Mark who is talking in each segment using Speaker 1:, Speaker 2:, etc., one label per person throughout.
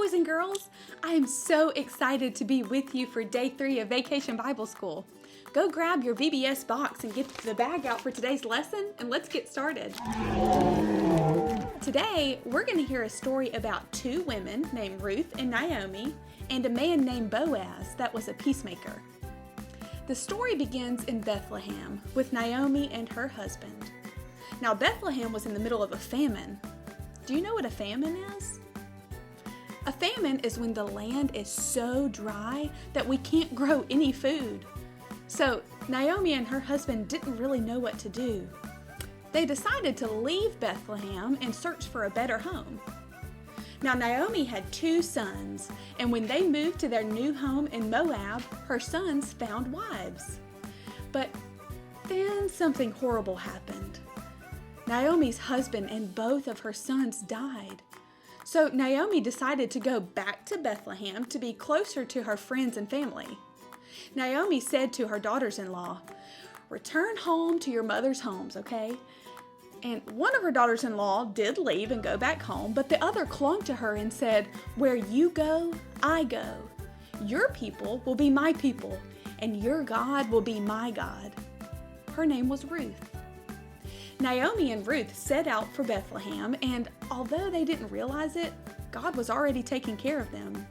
Speaker 1: boys and girls. I am so excited to be with you for day 3 of Vacation Bible School. Go grab your VBS box and get the bag out for today's lesson, and let's get started. Today, we're going to hear a story about 2 women named Ruth and Naomi, and a man named Boaz that was a peacemaker. The story begins in Bethlehem with Naomi and her husband. Now, Bethlehem was in the middle of a famine. Do you know what a famine is? A famine is when the land is so dry that we can't grow any food. So Naomi and her husband didn't really know what to do. They decided to leave Bethlehem and search for a better home. Now Naomi had 2 sons, and when they moved to their new home in Moab, her sons found wives. But then something horrible happened. Naomi's husband and both of her sons died. So Naomi decided to go back to Bethlehem to be closer to her friends and family. Naomi said to her daughters-in-law, "Return home to your mother's homes, okay?" And one of her daughters-in-law did leave and go back home, but the other clung to her and said, "Where you go, I go. Your people will be my people, and your God will be my God." Her name was Ruth. Naomi and Ruth set out for Bethlehem, and although they didn't realize it, God was already taking care of them.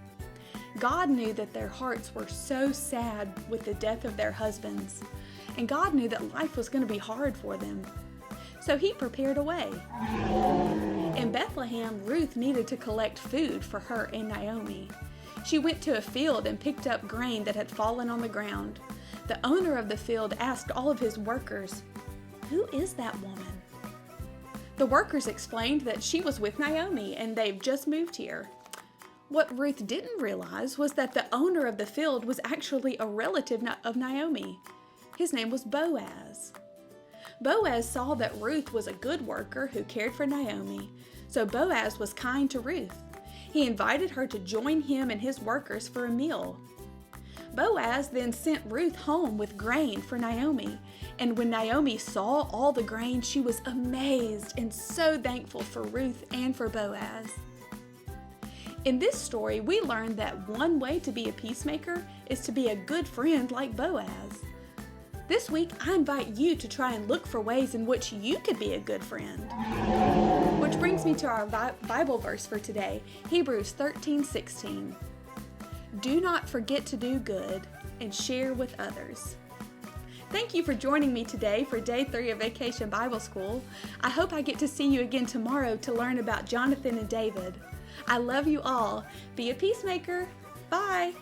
Speaker 1: God knew that their hearts were so sad with the death of their husbands, and God knew that life was going to be hard for them. So He prepared a way. In Bethlehem, Ruth needed to collect food for her and Naomi. She went to a field and picked up grain that had fallen on the ground. The owner of the field asked all of his workers, "Who is that woman?" The workers explained that she was with Naomi and they've just moved here. What Ruth didn't realize was that the owner of the field was actually a relative of Naomi. His name was Boaz. Boaz saw that Ruth was a good worker who cared for Naomi, so Boaz was kind to Ruth. He invited her to join him and his workers for a meal. Boaz then sent Ruth home with grain for Naomi, and when Naomi saw all the grain, she was amazed and so thankful for Ruth and for Boaz. In this story, we learned that one way to be a peacemaker is to be a good friend like Boaz. This week, I invite you to try and look for ways in which you could be a good friend. Which brings me to our Bible verse for today, Hebrews 13:16. Do not forget to do good and share with others. Thank you for joining me today for day 3 of Vacation Bible School. I hope I get to see you again tomorrow to learn about Jonathan and David. I love you all. Be a peacemaker. Bye.